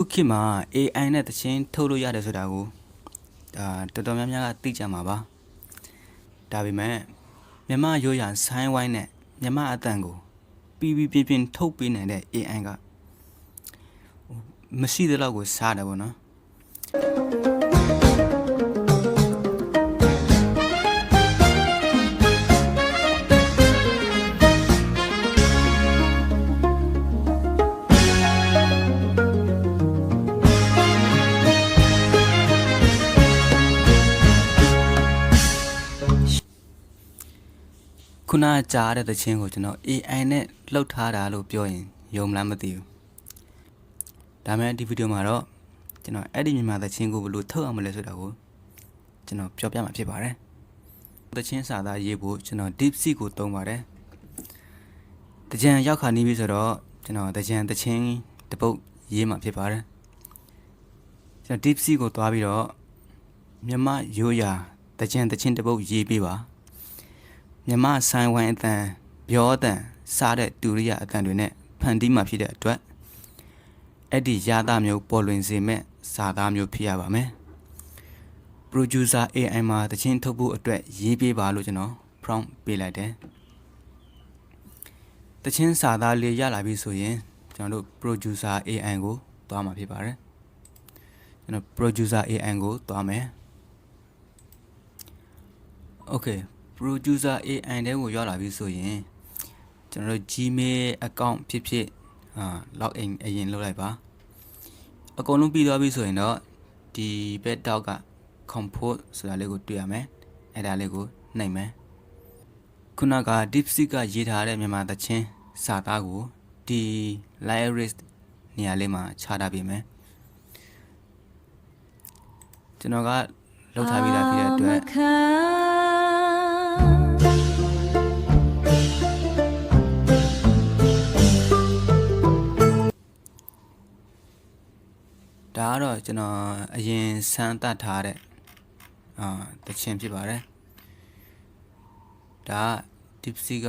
ခုခေတ်မှာ AI နဲ့တခြင်းထုတ်လို့ရတယ်ဆိုတာကိုတော်တော်များများကသိကြမှာပါဒါပေမဲ့မြန်မာရိုးရာဆိုင်းဝိုင်းနဲ့မြန်မာအတန်ကိုပြီးပြင်းထုတ်ပေးနိုင်တဲ့ AI ကမရှိတဲ့လောက်ကိုစားတယ်ပေါ့နော်ခုနကြားတဲ့တခြင်းကိုကျွန်တော် AI နဲ့လှုပ်ထားတာလို့ပြောရင်ယုံမလားမသိဘူးဒါမဲ့ဒီဗီဒီယိုမှာတော့ကျွန်တော်အဲ့ဒီမြန်မာတခြင်းကိုဘယ်လိုထုတ်အောင်မလဲဆိုတာကိုကျွန်တော်ပြောပြမှာဖြစ်ပါတယ်တခြင်းစာသားရေးဖို့ကျွန်တော် DeepSeek ကိုသုံးပါတယ်တကြံရောက်ခါနေပြီဆိုတော့ကျွန်တော်တခြင်းတပုတ်ရေးမှာဖြစ်ပါတယ်ကျွန်တော် DeepSeek ကိုသွားပြီးတော့မြန်မာရိုးရာတခြင်းတပုတ်ရေးပေးပါမြန်မာဆိုင်ဝိုင်းအတန်ပြောအတန်စားတဲ့တူရိယအတန်တွေနဲ့ဖန်တီးမှဖြစ်တဲ့အတွက်အဲ့ဒီရသားမျိုးပေါ်လွင်စေမဲ့စာသားမျိုးဖြစ်ရပါမယ် Producer AI မှာတခြင်းထုတ်ဖို့အတွက်ရေးပေးပါလို့ကျွန်တော် prompt ပေးလိုက်တယ်တခြင်းစာသားလေးရလာပြီဆိုရင်ကျွန်တော်တို့ Producer AI ကိုသွားမှာဖြစ်ပါတယ်ကျွန်တော် Producer AI ကိုသွားမယ် Okay Producer AI တဲ့ကိုရောက်လာပြီဆိုရင်ကျွန်တော်တို့ Gmail account ဖြစ်log in အရင်လုပ်လိုက်ပါအကုန်လုံးပြီးသွားပြီဆိုရင်တော့ဒီဘက်တောက်က compose ဆိုတာလေးကိုတွေ့ရမယ်အဲ့ဒါလေးကိုနှိပ်မယ်ခုနက DeepSeek ကရေးထားတဲ့မြန်မာသချင်းစာသားကိုဒီ library နေရာလေးမှာချထားပေးမယ်ကျွန်တော်ကလောက်ထားပြီးသားဖြစ်တဲ့အတွက်ဒါကတော့ကျွန်တော်အရင်စမ်းသပ်ထားတဲ့တခြင်းဖြစ်ပါတယ်ဒါ DeepSeek က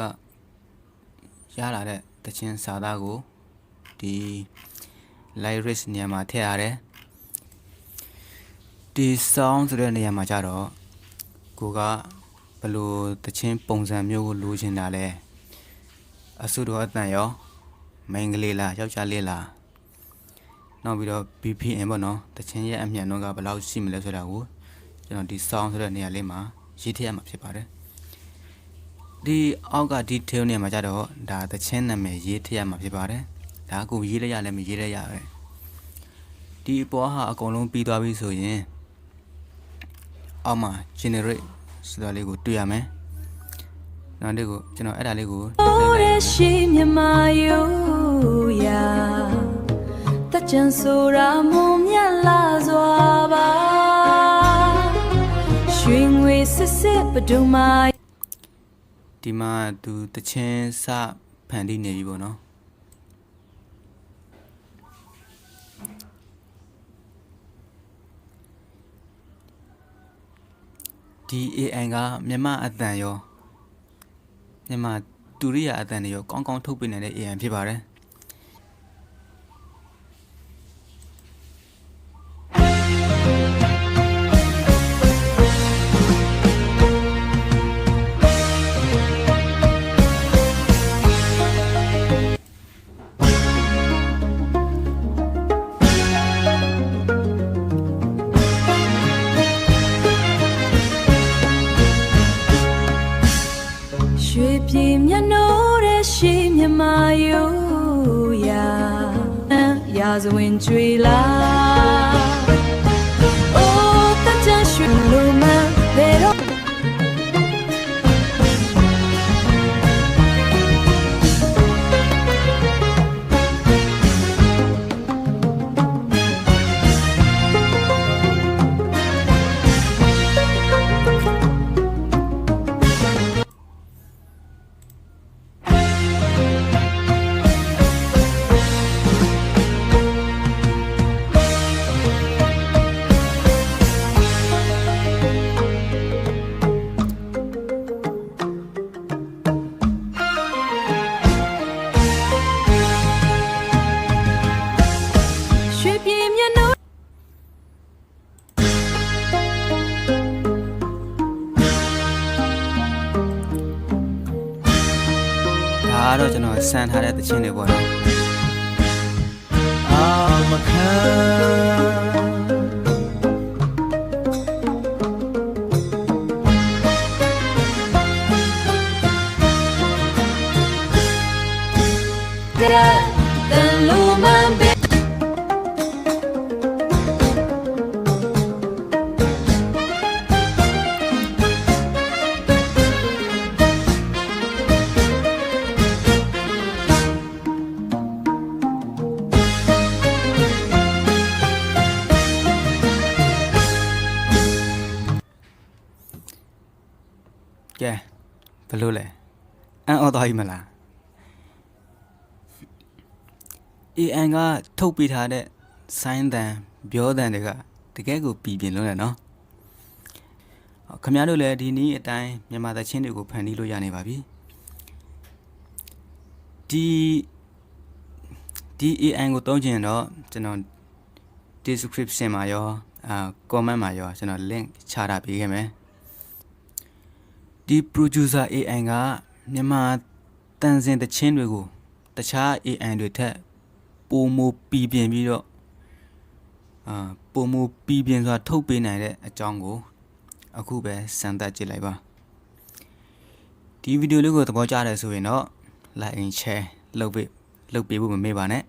ရလာတဲ့တခြင်းစာသားကိုဒီ library နေရာမှာထည့်ရတယ်ဒီ sound ဆိုတဲ့နေရာမှာကြတော့ကိုကဘယ်လိုတခြင်းပုံစံမျိုးကိုလိုချင်တာလဲအဆုတော်အတန်ရောမိန်းကလေးလားယောက်ျားလေးလားနောက်ပြီးတော့ BPM ပေါ့နော်တခြင်းရဲ့အမြန်နှုန်းကဘယ်လောက်ရှိမလဲဆိုတာကိုကျွန်တော်ဒီ sound ဆိုတဲ့နေရာလေးမှာရေးထည့်ရမှာဖြစ်ပါတယ်ဒီအောက်က detail နေရာမှာကြတော့ဒါတခြင်းနာမည်ရေးထည့်ရမှာဖြစ်ပါတယ်ဒါကိုရေးလိုက်ရလဲမရေးလိုက်ရပဲဒီအပေါ်ဟာအကုန်လုံးပြီးသွားပြီဆိုရင်အောက်မှာ generate ဆိုတာလေးကိုတွေ့ရမယ်နောက်တစ်ခုကျွန်တော်အဲ့ဒါလေးကိုရှိမြမယူရာတကြံဆိုရာမုံမြလာစွာပါရွှေငွေစစ်ပဒုမာဒီမှာသူတခြင်းစဖန်တီးနေပြီပေါ့နော်ဒီ AI ကမြန်မာအတန်ရောမြန်မာတူရိယာအတန်တွေရောကောင်းကောင်းထုတ်ပေးနိုင်တဲ့ AI ဖြစ်ပါတယ်ပြေမြတ်နိုးတဲ့ရှိမြမယူရာဇဝင်ကြွေလာအိုးတကြရွှေလူမဘယ်တော့ ဒါကတော့ကျွန်တော်စမ်းထားတဲ့သချင်းတွေပေါ့နော်အာမခံတန်လိုမှန်ပဲကဲဘယ်လိုလဲအံ့ဩသွားပြီမလား AI ကထုတ်ပေးထားတဲ့ဆိုင်းတန်ပြောတန်တွေကတကယ်ကိုပြည်ပြင်းလို့ရတယ်နော်ခင်ဗျားတို့လည်းဒီနည်းအတိုင်းမြန်မာသချင်းတွေကိုဖန်တီးလို့ရနေပါပြီဒီ AI ကိုသုံးချင်တော့ကျွန်တော် description မှာရောcomment မှာရောကျွန်တော် link ချထားပေးခဲ့မယ်ဒီ producer AI ကမြန်မာတန်စင်သချင်းတွေကိုတခြား AI တွေထက်ပိုမိုပြည်ပြင်းပြီးတော့ပိုမိုပြည်ပြင်းစွာထုတ်ပေးနိုင်တဲ့အကြောင်းကိုအခုပဲစမ်းသပ်ကြည့်လိုက်ပါဒီဗီဒီယိုလေးကိုသဘောကျတယ်ဆိုရင်တော့ like and share လုပ်ပေးဖို့မမေ့ပါနဲ့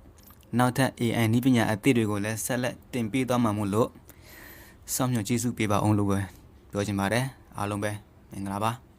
နောက်ထပ် AI နည်းပညာအသစ်တွေကိုလည်းဆက်လက်တင်ပေးသွားမှာမို့လို့စောင့်မျှော်ကြည့်ရှုပေးပါအောင်လို့ပဲပြောချင်ပါတယ်အားလုံးပဲမင်္ဂလာပါ